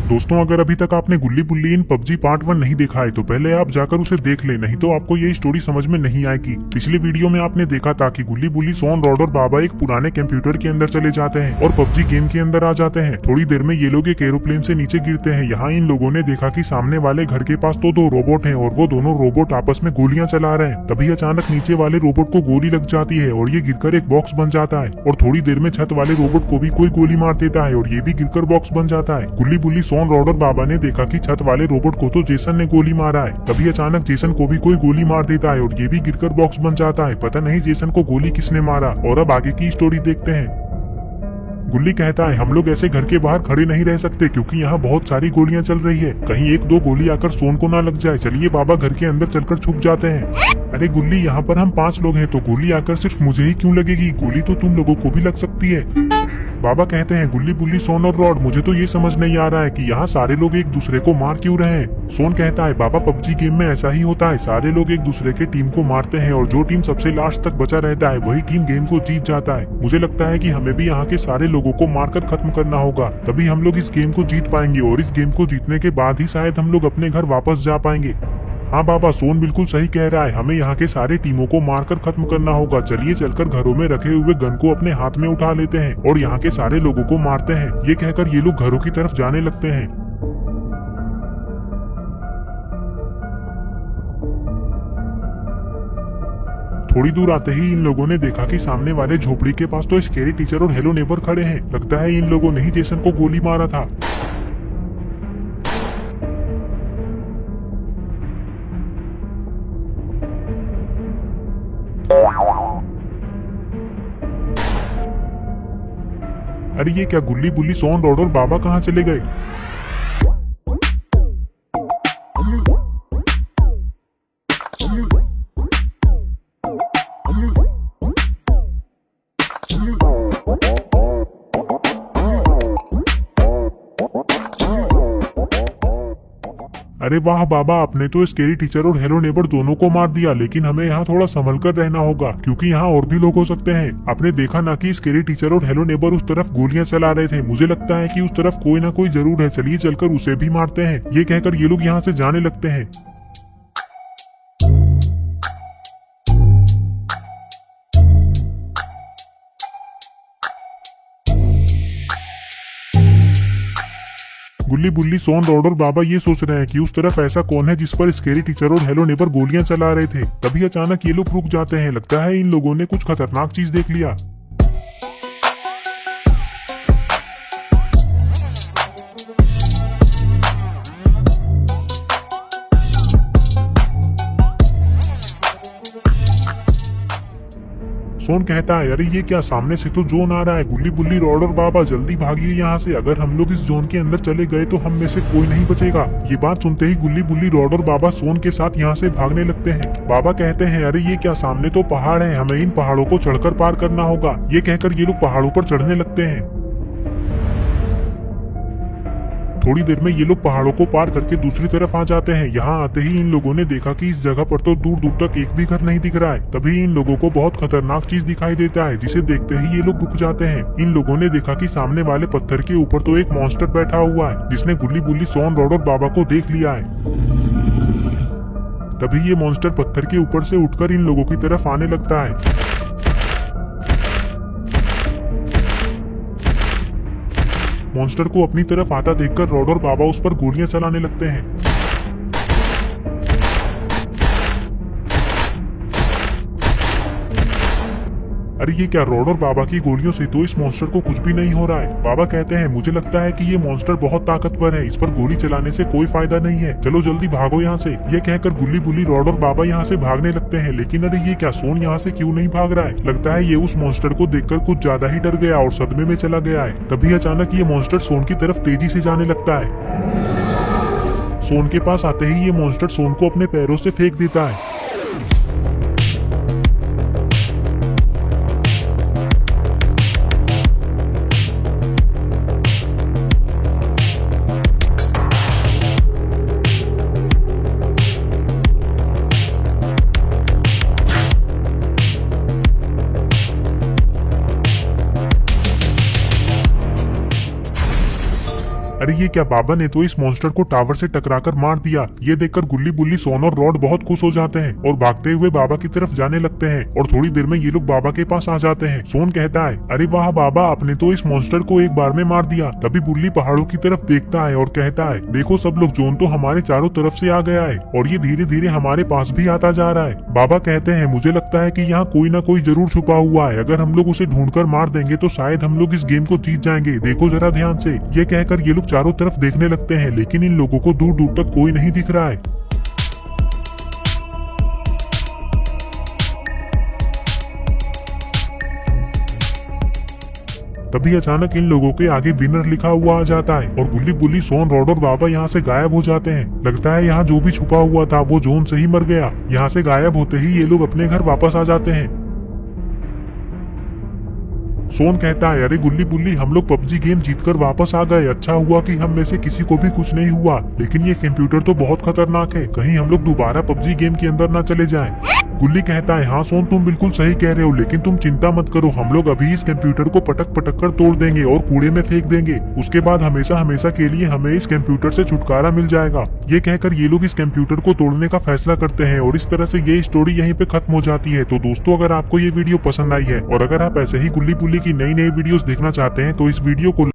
दोस्तों, अगर अभी तक आपने गुल्ली बुल्ली इन पबजी पार्ट 1 नहीं देखा है तो पहले आप जाकर उसे देख ले, नहीं तो आपको ये स्टोरी समझ में नहीं आएगी। पिछले वीडियो में आपने देखा था कि गुल्ली बुल्ली, सोन, रॉड और बाबा एक पुराने कंप्यूटर के अंदर चले जाते हैं और पबजी गेम के अंदर आ जाते हैं। थोड़ी देर में ये लोग एक एरोप्लेन से नीचे गिरते हैं। यहाँ इन लोगों ने देखा कि सामने वाले घर के पास तो दो रोबोट हैं और वो दोनों रोबोट आपस में गोलियां चला रहे हैं। तभी अचानक नीचे वाले रोबोट को गोली लग जाती है और ये गिरकर एक बॉक्स बन जाता है और थोड़ी देर में छत वाले रोबोट को भी कोई गोली मार देता है और ये भी गिरकर बॉक्स बन जाता है। गुल्ली बुल्ली, सोन, रॉड और बाबा ने देखा कि छत वाले रोबोट को तो जेसन ने गोली मारा है। तभी अचानक जेसन को भी कोई गोली मार देता है और ये भी गिरकर बॉक्स बन जाता है। पता नहीं जेसन को गोली किसने मारा। और अब आगे की स्टोरी देखते हैं। गुल्ली कहता है, हम लोग ऐसे घर के बाहर खड़े नहीं रह सकते क्योंकि यहाँ बहुत सारी गोलियां चल रही है, कहीं एक दो गोली आकर सोन को ना लग जाए। चलिए बाबा घर के अंदर चलकर छुप जाते हैं। अरे गुल्ली, यहाँ पर हम 5 लोग हैं तो गोली आकर सिर्फ मुझे ही क्यों लगेगी? गोली तो तुम लोगों को भी लग सकती है। बाबा कहते हैं, गुल्ली बुल्ली, सोन और रॉड, मुझे तो ये समझ नहीं आ रहा है कि यहाँ सारे लोग एक दूसरे को मार क्यों रहे हैं। सोन कहता है, बाबा पबजी गेम में ऐसा ही होता है, सारे लोग एक दूसरे के टीम को मारते हैं और जो टीम सबसे लास्ट तक बचा रहता है वही टीम गेम को जीत जाता है। मुझे लगता है कि हमें भी यहाँ के सारे लोगों को मारकर खत्म करना होगा, तभी हम लोग इस गेम को जीत पाएंगे और इस गेम को जीतने के बाद ही शायद हम लोग अपने घर वापस जा पाएंगे। हाँ बाबा, सोन बिल्कुल सही कह रहा है, हमें यहाँ के सारे टीमों को मारकर खत्म करना होगा। चलिए चलकर घरों में रखे हुए गन को अपने हाथ में उठा लेते हैं और यहाँ के सारे लोगों को मारते हैं। ये कहकर ये लोग घरों की तरफ जाने लगते हैं। थोड़ी दूर आते ही इन लोगों ने देखा कि सामने वाले झोपड़ी के पास तो स्केरी टीचर और हेलो नेबर खड़े हैं। लगता है इन लोगों ने ही जेसन को गोली मारा था। अरे ये क्या, गुल्ली बुल्ली, सोन, रॉड और बाबा कहाँ चले गए? अरे वाह बाबा, आपने तो स्केरी टीचर और हेलो नेबर दोनों को मार दिया, लेकिन हमें यहाँ थोड़ा संभल कर रहना होगा क्योंकि यहाँ और भी लोग हो सकते हैं। आपने देखा ना कि स्केरी टीचर और हेलो नेबर उस तरफ गोलियां चला रहे थे। मुझे लगता है कि उस तरफ कोई ना कोई जरूर है, चलिए चलकर उसे भी मारते हैं। ये कहकर ये लोग यहाँ से जाने लगते हैं। गुल्ली बुल्ली, सोन, रॉड और बाबा ये सोच रहे हैं कि उस तरफ ऐसा कौन है जिस पर स्केरी टीचर और हेलो नेबर गोलियां चला रहे थे। तभी अचानक ये लोग रुक जाते हैं। लगता है इन लोगों ने कुछ खतरनाक चीज देख लिया। सोन कहता है, अरे ये क्या, सामने से तो जोन आ रहा है। गुल्ली बुल्ली, रॉड और बाबा जल्दी भागिए यहाँ से, अगर हम लोग इस जोन के अंदर चले गए तो हम में से कोई नहीं बचेगा। ये बात सुनते ही गुल्ली बुल्ली, रॉड और बाबा सोन के साथ यहाँ से भागने लगते हैं। बाबा कहते हैं, अरे ये क्या, सामने तो पहाड़ है, हमें इन पहाड़ों को चढ़कर पार करना होगा। ये कहकर ये लोग पहाड़ों पर चढ़ने लगते हैं। थोड़ी देर में ये लोग पहाड़ों को पार करके दूसरी तरफ आ जाते हैं। यहाँ आते ही इन लोगों ने देखा कि इस जगह पर तो दूर दूर तक एक भी घर नहीं दिख रहा है। तभी इन लोगों को बहुत खतरनाक चीज दिखाई देता है, जिसे देखते ही ये लोग रुक जाते हैं। इन लोगों ने देखा कि सामने वाले पत्थर के ऊपर तो एक मॉन्स्टर बैठा हुआ है, जिसने गुल्ली बुल्ली, सोन, रॉड और बाबा को देख लिया है। तभी ये मॉन्स्टर पत्थर के ऊपर से उठकर इन लोगों की तरफ आने लगता है। मॉन्स्टर को अपनी तरफ आता देखकर रॉड और बाबा उस पर गोलियां चलाने लगते हैं। अरे ये क्या, रॉड और बाबा की गोलियों से तो इस मॉन्स्टर को कुछ भी नहीं हो रहा है। बाबा कहते हैं, मुझे लगता है कि ये मॉन्स्टर बहुत ताकतवर है, इस पर गोली चलाने से कोई फायदा नहीं है, चलो जल्दी भागो यहाँ से। ये कहकर गुल्ली बुल्ली, रॉड और बाबा यहाँ से भागने लगते हैं। लेकिन अरे ये क्या, सोन यहाँ से क्यों नहीं भाग रहा है? लगता है ये उस मॉन्स्टर को देखकर कुछ ज्यादा ही डर गया और सदमे में चला गया है। तभी अचानक ये मॉन्स्टर सोन की तरफ तेजी से जाने लगता है। सोन के पास आते ही ये मॉन्स्टर सोन को अपने पैरों से फेंक देता है। अरे ये क्या, बाबा ने तो इस मॉन्स्टर को टावर से टकराकर मार दिया। ये देखकर गुल्ली बुल्ली, सोन और रॉड बहुत खुश हो जाते हैं और भागते हुए बाबा की तरफ जाने लगते हैं और थोड़ी देर में ये लोग बाबा के पास आ जाते हैं। सोन कहता है, अरे वाह बाबा, आपने तो इस मॉन्स्टर को एक बार में मार दिया। तभी बुल्ली पहाड़ों की तरफ देखता है और कहता है, देखो सब लोग, जोन तो हमारे चारों तरफ से आ गया है और ये धीरे धीरे हमारे पास भी आता जा रहा है। बाबा कहते हैं, मुझे लगता है कि यहाँ कोई ना कोई जरूर छुपा हुआ है। अगर हम लोग उसे ढूंढकर मार देंगे तो शायद हम लोग इस गेम को जीत जाएंगे। देखो जरा ध्यान से। ये कहकर ये लोग चारों तरफ देखने लगते हैं, लेकिन इन लोगों को दूर दूर तक कोई नहीं दिख रहा है। तभी अचानक इन लोगों के आगे विनर लिखा हुआ आ जाता है और गुल्ली बुल्ली, सोन, रॉड और बाबा यहाँ से गायब हो जाते हैं। लगता है यहाँ जो भी छुपा हुआ था वो जोन से ही मर गया। यहाँ से गायब होते ही ये लोग अपने घर वापस आ जाते हैं। सोन कहता है, अरे गुल्ली बुल्ली, हम लोग पबजी गेम जीतकर वापस आ गए। अच्छा हुआ कि हम में से किसी को भी कुछ नहीं हुआ, लेकिन ये कंप्यूटर तो बहुत खतरनाक है। कहीं हम लोग दोबारा पबजी गेम के अंदर न चले जाएं। गुल्ली कहता है, हाँ सोन, तुम बिल्कुल सही कह रहे हो, लेकिन तुम चिंता मत करो। हम लोग अभी इस कंप्यूटर को पटक पटक कर तोड़ देंगे और कूड़े में फेंक देंगे। उसके बाद हमेशा हमेशा के लिए हमें इस कंप्यूटर से छुटकारा मिल जाएगा। ये कहकर ये लोग इस कंप्यूटर को तोड़ने का फैसला करते हैं और इस तरह से ये स्टोरी यहीं पे खत्म हो जाती है। तो दोस्तों, अगर आपको ये वीडियो पसंद आई है और अगर आप ऐसे ही गुल्ली बुल्ली की नई नई वीडियोस देखना चाहते हैं तो इस वीडियो को